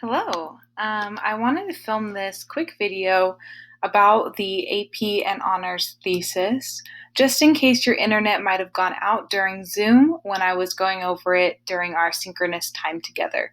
Hello. I wanted to film this quick video about the AP and honors thesis, just in case your internet might have gone out during Zoom when I was going over it during our synchronous time together.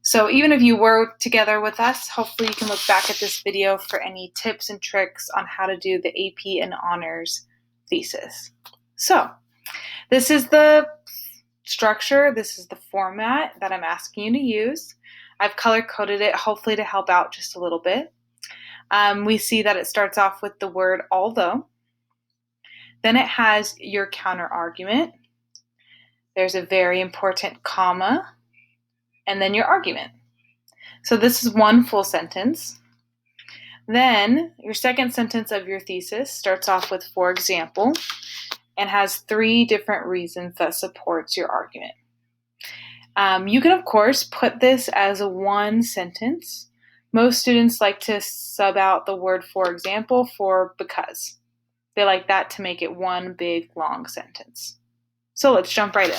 So even if you were together with us, hopefully you can look back at this video for any tips and tricks on how to do the AP and honors thesis. So this is the structure, this is the format that I'm asking you to use. I've color coded it, hopefully to help out just a little bit. We see that it starts off with the word although. Then it has your counter argument. There's a very important comma, and then your argument. So this is one full sentence. Then your second sentence of your thesis starts off with for example, and has three different reasons that supports your argument. You can, of course, put this as a one sentence. Most students like to sub out the word for example for because. They like that to make it one big, long sentence. So let's jump right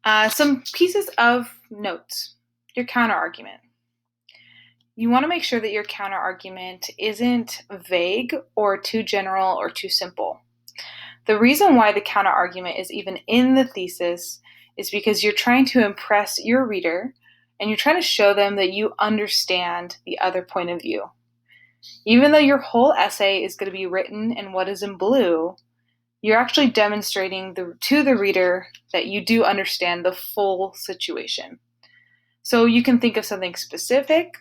in. Some pieces of notes. Your counter argument. You want to make sure that your counter argument isn't vague or too general or too simple. The reason why the counter argument is even in the thesis is because you're trying to impress your reader and you're trying to show them that you understand the other point of view. Even though your whole essay is going to be written in what is in blue, you're actually demonstrating to the reader that you do understand the full situation. So you can think of something specific,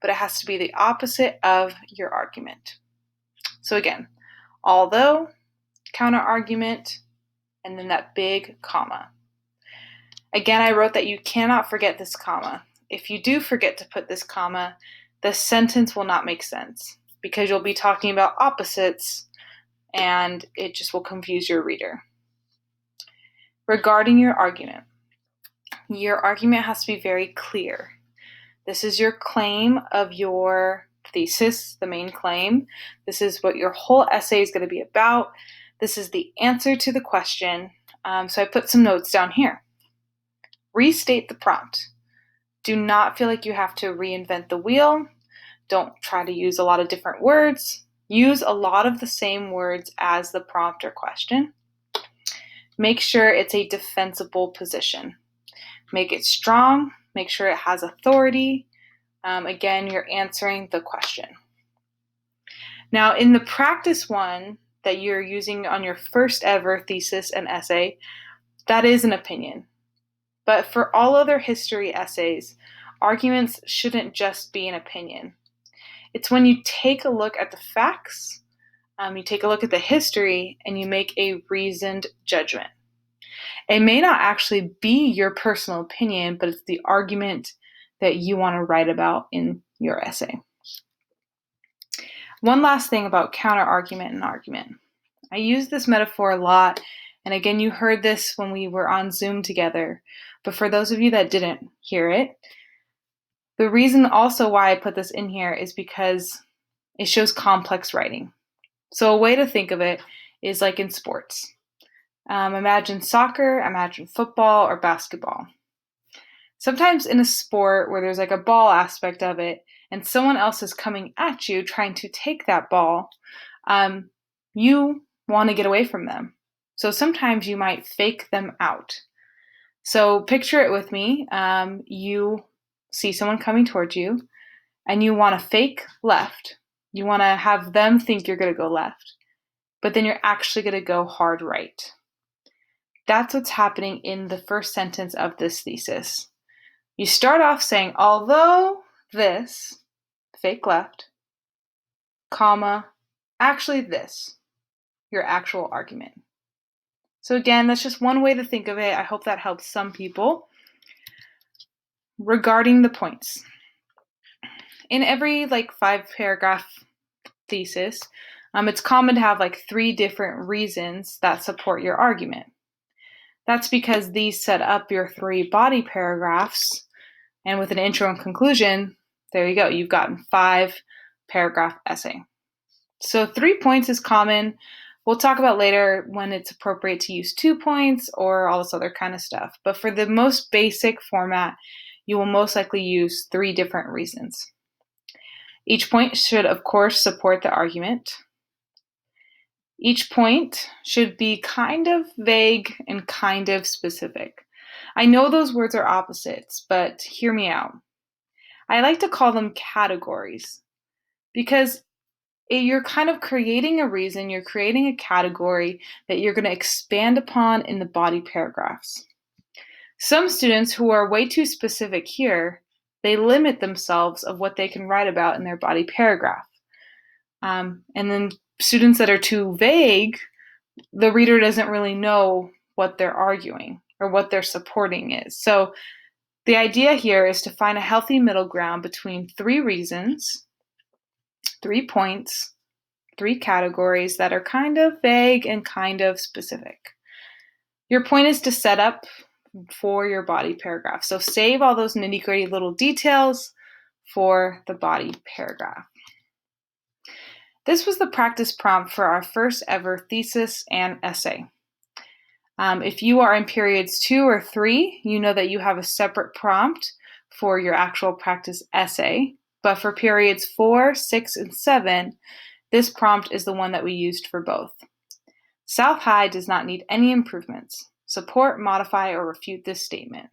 but it has to be the opposite of your argument. So again, although, counter argument, and then that big comma. Again, I wrote that you cannot forget this comma. If you do forget to put this comma, the sentence will not make sense because you'll be talking about opposites and it just will confuse your reader. Regarding your argument has to be very clear. This is your claim of your thesis, the main claim. This is what your whole essay is going to be about. This is the answer to the question. So I put some notes down here. Restate the prompt. Do not feel like you have to reinvent the wheel. Don't try to use a lot of different words. Use a lot of the same words as the prompt or question. Make sure it's a defensible position. Make it strong. Make sure it has authority. Again, you're answering the question. Now, in the practice one that you're using on your first ever thesis and essay, that is an opinion. But for all other history essays, arguments shouldn't just be an opinion. It's when you take a look at the facts, you take a look at the history, and you make a reasoned judgment. It may not actually be your personal opinion, but it's the argument that you want to write about in your essay. One last thing about counter argument and argument. I use this metaphor a lot, and again, you heard this when we were on Zoom together, but for those of you that didn't hear it, the reason also why I put this in here is because it shows complex writing. So a way to think of it is like in sports. Imagine soccer, imagine football or basketball. Sometimes in a sport where there's like a ball aspect of it and someone else is coming at you trying to take that ball, you want to get away from them. So sometimes you might fake them out. So picture it with me. You see someone coming towards you and you want to fake left. You want to have them think you're going to go left, but then you're actually going to go hard right. That's what's happening in the first sentence of this thesis. You start off saying, although this, fake left, comma, actually this, your actual argument. So again, that's just one way to think of it. I hope that helps some people. Regarding the points. In every 5-paragraph thesis, it's common to have 3 different reasons that support your argument. That's because these set up your 3 body paragraphs, and with an intro and conclusion, there you go. You've gotten 5-paragraph essay. So 3 points is common. We'll talk about later when it's appropriate to use 2 points or all this other kind of stuff. But for the most basic format, you will most likely use 3 different reasons. Each point should, of course, support the argument. Each point should be kind of vague and kind of specific. I know those words are opposites, but hear me out. I like to call them categories because you're kind of creating a reason, you're creating a category that you're going to expand upon in the body paragraphs. Some students who are way too specific here, they limit themselves of what they can write about in their body paragraph. And then students that are too vague, the reader doesn't really know what they're arguing or what they're supporting is. So the idea here is to find a healthy middle ground between 3 reasons, 3 points, 3 categories that are kind of vague and kind of specific. Your point is to set up for your body paragraph. So save all those nitty-gritty little details for the body paragraph. This was the practice prompt for our first ever thesis and essay. If you are in periods 2 or 3, you know that you have a separate prompt for your actual practice essay. But for periods 4, 6, and 7, this prompt is the one that we used for both. South High does not need any improvements. Support, modify, or refute this statement.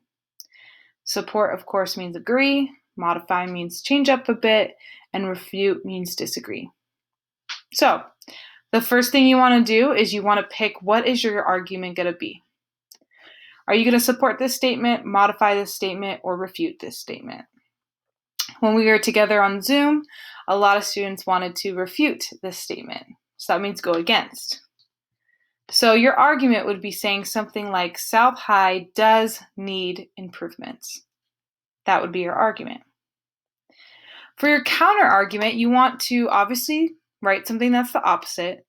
Support, of course, means agree, modify means change up a bit, and refute means disagree. So, the first thing you want to do is you want to pick what is your argument going to be. Are you going to support this statement, modify this statement, or refute this statement? When we were together on Zoom, a lot of students wanted to refute this statement. So that means go against. So your argument would be saying something like, South High does need improvements. That would be your argument. For your counter argument, you want to obviously write something that's the opposite,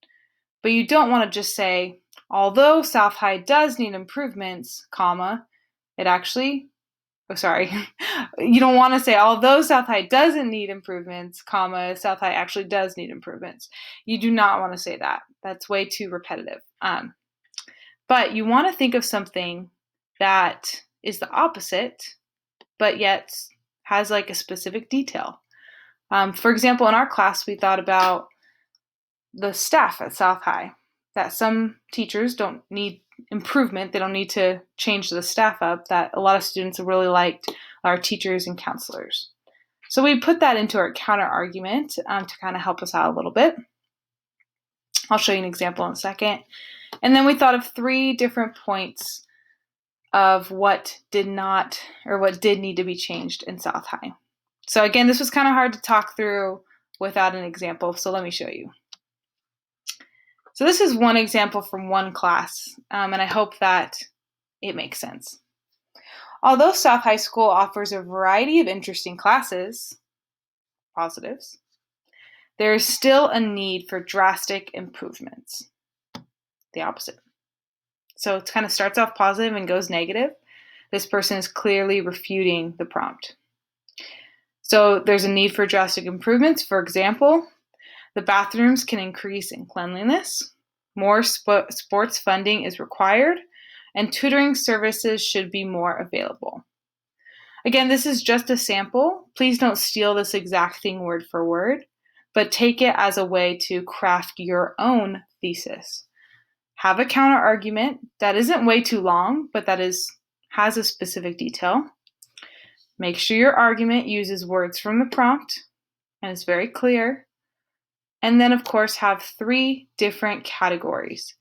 but you don't want to just say, although South High does need improvements, comma, you don't want to say, although South High doesn't need improvements, comma, South High actually does need improvements. You do not want to say that. That's way too repetitive. But you want to think of something that is the opposite, but yet has like a specific detail. For example, in our class, we thought about the staff at South High, that some teachers don't need improvement, they don't need to change the staff up, that a lot of students really liked our teachers and counselors. So we put that into our counter argument to kind of help us out a little bit. I'll show you an example in a second. And then we thought of 3 different points of what did need to be changed in South High. So again, this was kind of hard to talk through without an example, so let me show you. So this is one example from one class, and I hope that it makes sense. Although South High School offers a variety of interesting classes, positives, there is still a need for drastic improvements, the opposite. So it kind of starts off positive and goes negative. This person is clearly refuting the prompt. So there's a need for drastic improvements. For example, the bathrooms can increase in cleanliness, more sports funding is required, and tutoring services should be more available. Again, this is just a sample. Please don't steal this exact thing word for word, but take it as a way to craft your own thesis. Have a counter argument that isn't way too long, but that has a specific detail. Make sure your argument uses words from the prompt and is very clear. And then, of course, have 3 different categories,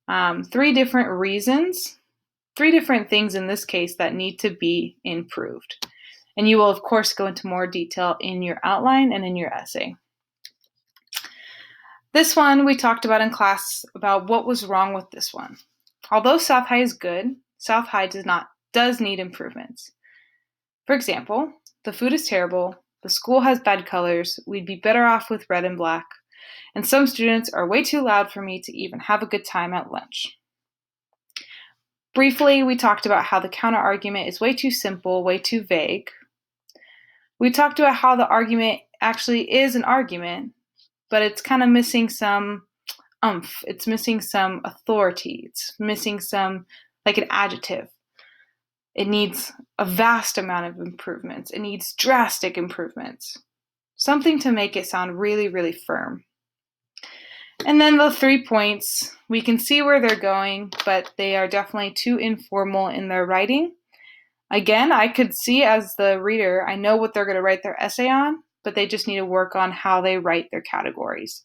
3 different reasons, 3 different things in this case that need to be improved. And you will, of course, go into more detail in your outline and in your essay. This one we talked about in class about what was wrong with this one. Although South High is good, South High does need improvements. For example, the food is terrible, the school has bad colors, we'd be better off with red and black, and some students are way too loud for me to even have a good time at lunch. Briefly, we talked about how the counter-argument is way too simple, way too vague. We talked about how the argument actually is an argument, but it's kind of missing some oomph. It's missing some authority. It's missing some, like an adjective. It needs a vast amount of improvements. It needs drastic improvements. Something to make it sound really, really firm. And then the 3 points, we can see where they're going, but they are definitely too informal in their writing. Again, I could see as the reader, I know what they're going to write their essay on, but they just need to work on how they write their categories.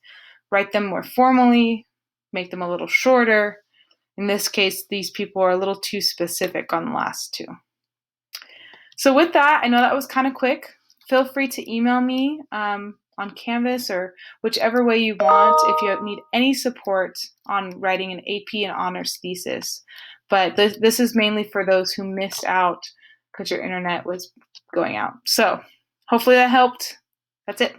Write them more formally, make them a little shorter. In this case, these people are a little too specific on the last two. So with that, I know that was kind of quick. Feel free to email me on Canvas or whichever way you want if you need any support on writing an AP and honors thesis. But this is mainly for those who missed out because your internet was going out. So hopefully that helped. That's it.